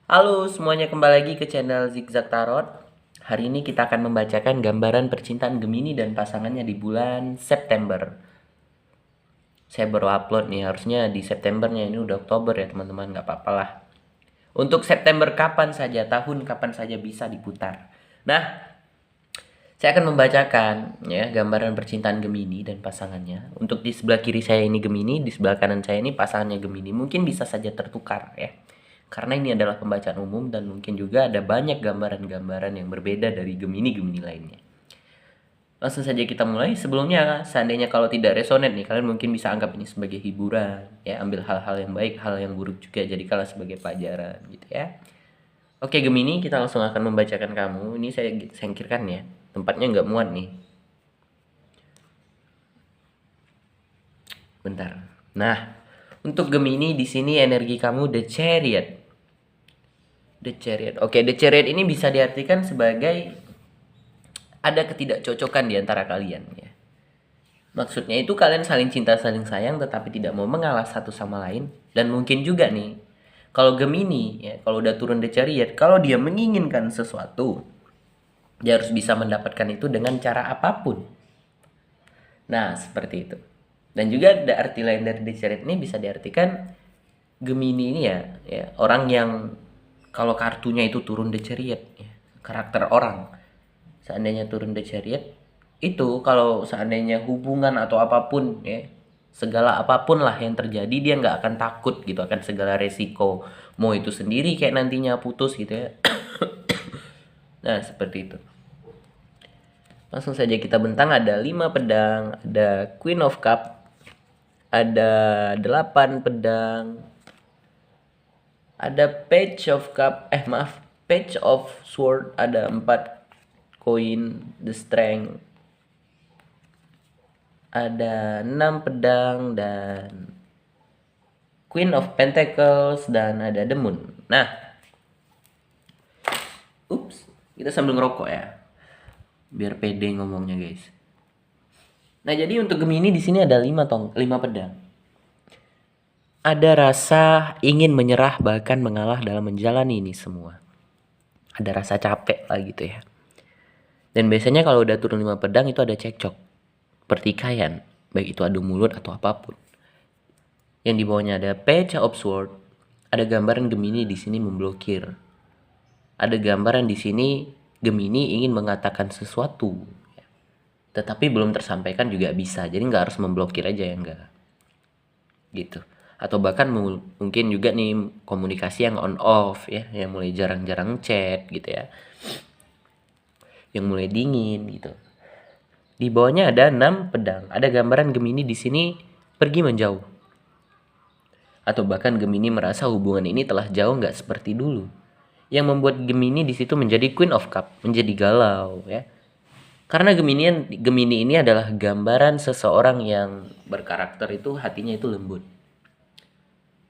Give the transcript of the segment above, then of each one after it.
Halo semuanya, kembali lagi ke channel Zigzag Tarot. Hari ini kita akan membacakan gambaran percintaan Gemini dan pasangannya di bulan September. Saya baru upload nih, harusnya di Septembernya, ini udah Oktober ya teman-teman, nggak apa-apa lah. Untuk September kapan saja, tahun kapan saja bisa diputar. Nah, saya akan membacakan ya gambaran percintaan Gemini dan pasangannya. Untuk di sebelah kiri saya ini Gemini, di sebelah kanan saya ini pasangannya Gemini. Mungkin bisa saja tertukar ya. Karena ini adalah pembacaan umum dan mungkin juga ada banyak gambaran-gambaran yang berbeda dari Gemini-Gemini lainnya. Langsung saja kita mulai. Sebelumnya, seandainya kalau tidak resonate nih, kalian mungkin bisa anggap ini sebagai hiburan. Ya, ambil hal-hal yang baik, hal yang buruk juga jadikanlah sebagai pelajaran gitu ya. Oke Gemini, kita langsung akan membacakan kamu. Ini saya singkirkan ya. Tempatnya nggak muat nih. Bentar. Nah, untuk Gemini di sini energi kamu The Chariot. The Chariot. Oke, The Chariot ini bisa diartikan sebagai ada ketidakcocokan di antara kalian ya. Maksudnya itu kalian saling cinta, saling sayang tetapi tidak mau mengalah satu sama lain. Dan mungkin juga nih, kalau Gemini ya, kalau udah turun The Chariot, kalau dia menginginkan sesuatu, dia harus bisa mendapatkan itu dengan cara apapun. Nah, seperti itu. Dan juga ada arti lain dari The Chariot ini bisa diartikan Gemini ini ya orang yang kalau kartunya itu turun The Chariot ya, karakter orang. Seandainya turun The Chariot, itu kalau seandainya hubungan atau apapun ya, segala apapun lah yang terjadi dia nggak akan takut gitu akan segala resiko. Mau itu sendiri kayak nantinya putus gitu ya. Nah, seperti itu. Langsung saja kita bentang, ada 5 pedang, ada Queen of Cup, ada 8 pedang, ada Page of Cup, Page of Sword, ada 4 koin, The Strength, ada 6 pedang, dan Queen of Pentacles, dan ada The Moon. Nah, kita sambil ngerokok ya, biar pede ngomongnya guys. Nah, jadi untuk Gemini di sini ada 5 pedang. Ada rasa ingin menyerah bahkan mengalah dalam menjalani ini semua. Ada rasa capek lah gitu ya. Dan biasanya kalau udah turun 5 pedang itu ada cekcok, pertikaian, baik itu adu mulut atau apapun. Yang di bawahnya ada Page of Sword. Ada gambaran Gemini di sini memblokir. Ada gambaran di sini Gemini ingin mengatakan sesuatu, tetapi belum tersampaikan juga bisa. Jadi nggak harus memblokir aja ya, enggak. Gitu. Atau bahkan mungkin juga nih komunikasi yang on off ya, yang mulai jarang-jarang chat gitu ya. Yang mulai dingin gitu. Di bawahnya ada 6 pedang. Ada gambaran Gemini di sini pergi menjauh. Atau bahkan Gemini merasa hubungan ini telah jauh nggak seperti dulu. Yang membuat Gemini di situ menjadi Queen of Cup, menjadi galau ya. Karena Gemini ini adalah gambaran seseorang yang berkarakter itu hatinya itu lembut.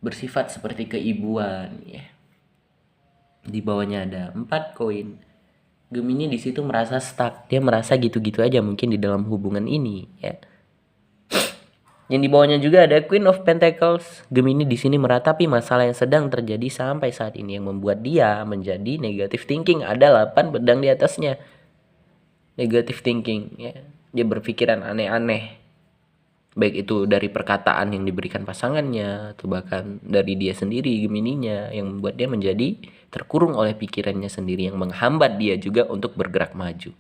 Bersifat seperti keibuan ya. Di bawahnya ada 4 koin. Gemini di situ merasa stuck, dia merasa gitu-gitu aja mungkin di dalam hubungan ini ya. Yang di bawahnya juga ada Queen of Pentacles. Gemini di sini meratapi masalah yang sedang terjadi sampai saat ini yang membuat dia menjadi negative thinking. Ada 8 pedang di atasnya. Negative thinking ya. Dia berpikiran aneh-aneh. Baik itu dari perkataan yang diberikan pasangannya atau bahkan dari dia sendiri Gemininya yang membuat dia menjadi terkurung oleh pikirannya sendiri yang menghambat dia juga untuk bergerak maju.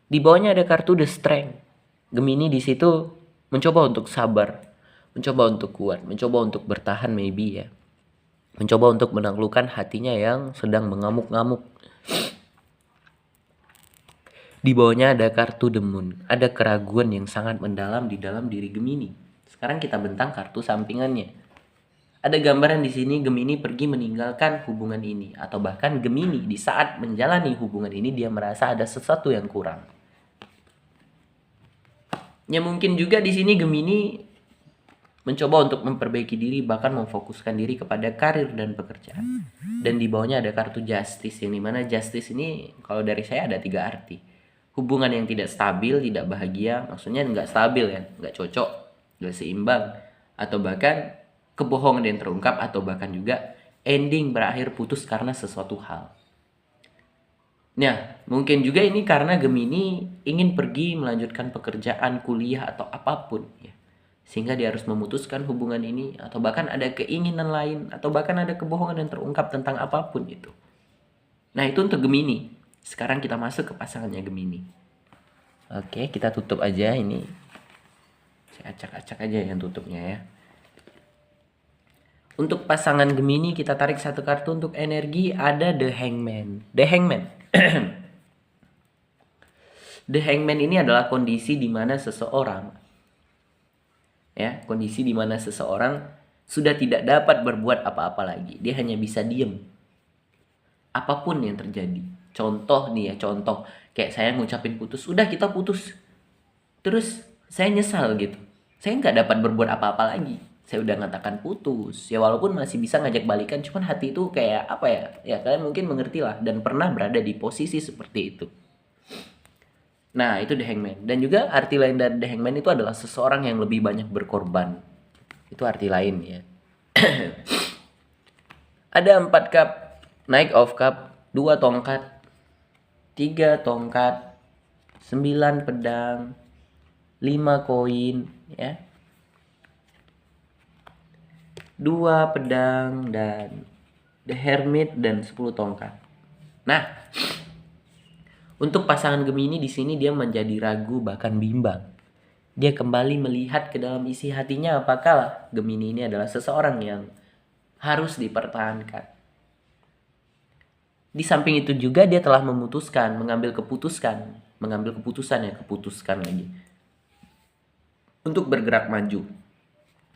Di bawahnya ada kartu The Strength. Gemini di situ mencoba untuk sabar, mencoba untuk kuat, mencoba untuk bertahan maybe ya. Mencoba untuk menaklukkan hatinya yang sedang mengamuk-ngamuk. Di bawahnya ada kartu The Moon. Ada keraguan yang sangat mendalam di dalam diri Gemini. Sekarang kita bentang kartu sampingannya. Ada gambaran di sini Gemini pergi meninggalkan hubungan ini. Atau bahkan Gemini di saat menjalani hubungan ini dia merasa ada sesuatu yang kurang. Ya mungkin juga di sini Gemini mencoba untuk memperbaiki diri, bahkan memfokuskan diri kepada karir dan pekerjaan. Dan di bawahnya ada kartu Justice, yang dimana Justice ini kalau dari saya ada 3 arti. Hubungan yang tidak stabil, tidak bahagia, maksudnya nggak stabil ya, nggak cocok, nggak seimbang, atau bahkan kebohongan yang terungkap, atau bahkan juga ending berakhir putus karena sesuatu hal. Nah, mungkin juga ini karena Gemini ingin pergi melanjutkan pekerjaan, kuliah, atau apapun ya. Sehingga dia harus memutuskan hubungan ini, atau bahkan ada keinginan lain, atau bahkan ada kebohongan yang terungkap tentang apapun itu. Nah, itu untuk Gemini. Sekarang kita masuk ke pasangannya Gemini. Oke, kita tutup aja ini. Saya acak-acak aja yang tutupnya ya. Untuk pasangan Gemini kita tarik satu kartu untuk energi, ada The Hangman. The Hangman. The Hangman ini adalah kondisi di mana seseorang sudah tidak dapat berbuat apa-apa lagi. Dia hanya bisa diem. Apapun yang terjadi. Contoh kayak saya ngucapin putus, udah kita putus. Terus saya nyesal gitu. Saya nggak dapat berbuat apa-apa lagi. Saya udah ngatakan putus. Ya walaupun masih bisa ngajak balikan, cuman hati itu kayak apa ya? Ya kalian mungkin mengerti lah dan pernah berada di posisi seperti itu. Nah, itu The Hangman. Dan juga arti lain dari The Hangman itu adalah seseorang yang lebih banyak berkorban. Itu arti lain ya. Ada 4 cup, Knight of Cup, 2 tongkat, 3 tongkat, 9 pedang, 5 koin ya. 2 pedang dan The Hermit dan 10 tongkat. Nah, untuk pasangan Gemini di sini dia menjadi ragu bahkan bimbang. Dia kembali melihat ke dalam isi hatinya apakah Gemini ini adalah seseorang yang harus dipertahankan. Di samping itu juga dia telah mengambil keputusan lagi. Untuk bergerak maju.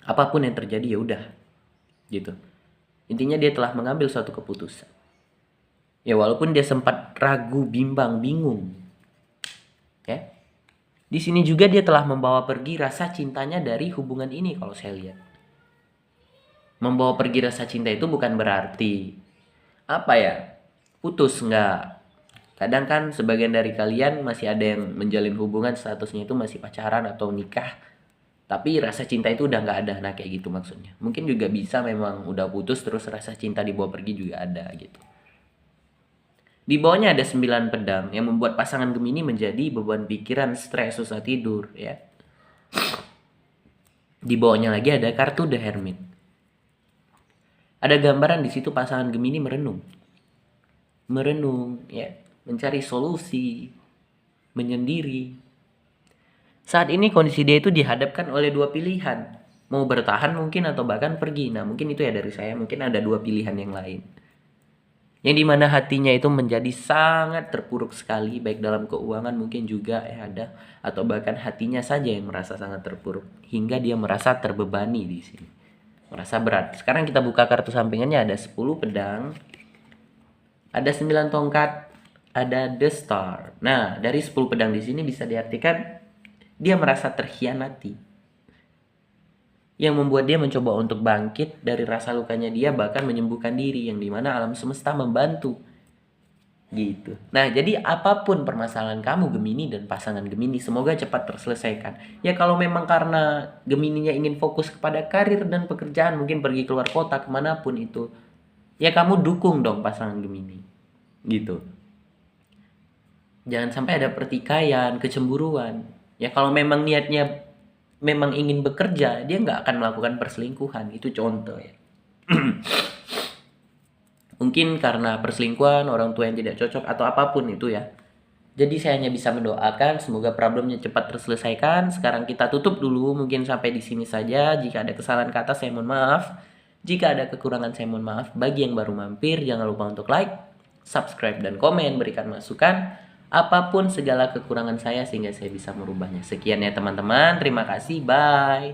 Apapun yang terjadi ya udah. Gitu. Intinya dia telah mengambil suatu keputusan. Ya walaupun dia sempat ragu, bimbang, bingung. Ya. Di sini juga dia telah membawa pergi rasa cintanya dari hubungan ini kalau saya lihat. Membawa pergi rasa cinta itu bukan berarti putus, enggak. Kadang kan sebagian dari kalian masih ada yang menjalin hubungan statusnya itu masih pacaran atau nikah. Tapi rasa cinta itu udah nggak ada, nah kayak gitu maksudnya. Mungkin juga bisa memang udah putus terus rasa cinta dibawa pergi juga ada gitu. Di bawahnya ada 9 pedang yang membuat pasangan Gemini menjadi beban pikiran, stres, susah tidur ya. Di bawahnya lagi ada kartu The Hermit. Ada gambaran di situ pasangan Gemini merenung ya, mencari solusi, menyendiri. Saat ini kondisi dia itu dihadapkan oleh 2 pilihan. Mau bertahan mungkin atau bahkan pergi. Nah mungkin itu ya dari saya. Mungkin ada 2 pilihan yang lain. Yang dimana hatinya itu menjadi sangat terpuruk sekali. Baik dalam keuangan mungkin juga ada. Atau bahkan hatinya saja yang merasa sangat terpuruk. Hingga dia merasa terbebani di sini. Merasa berat. Sekarang kita buka kartu sampingannya. Ada 10 pedang. Ada 9 tongkat. Ada The Star. Nah dari 10 pedang di sini bisa diartikan dia merasa terkhianati. Yang membuat dia mencoba untuk bangkit dari rasa lukanya dia, bahkan menyembuhkan diri, yang dimana alam semesta membantu. Gitu. Nah, jadi apapun permasalahan kamu Gemini dan pasangan Gemini, semoga cepat terselesaikan. Ya kalau memang karena Gemininya ingin fokus kepada karir dan pekerjaan, mungkin pergi keluar kota kemanapun itu, ya kamu dukung dong pasangan Gemini. Gitu. Jangan sampai ada pertikaian, kecemburuan. Ya kalau memang niatnya memang ingin bekerja, dia nggak akan melakukan perselingkuhan. Itu contoh ya. Mungkin karena perselingkuhan, orang tua yang tidak cocok, atau apapun itu ya. Jadi saya hanya bisa mendoakan semoga problemnya cepat terselesaikan. Sekarang kita tutup dulu, mungkin sampai di sini saja. Jika ada kesalahan kata saya mohon maaf. Jika ada kekurangan saya mohon maaf. Bagi yang baru mampir jangan lupa untuk like, subscribe, dan komen, berikan masukan. Apapun segala kekurangan saya sehingga saya bisa merubahnya. Sekian ya teman-teman, terima kasih, bye.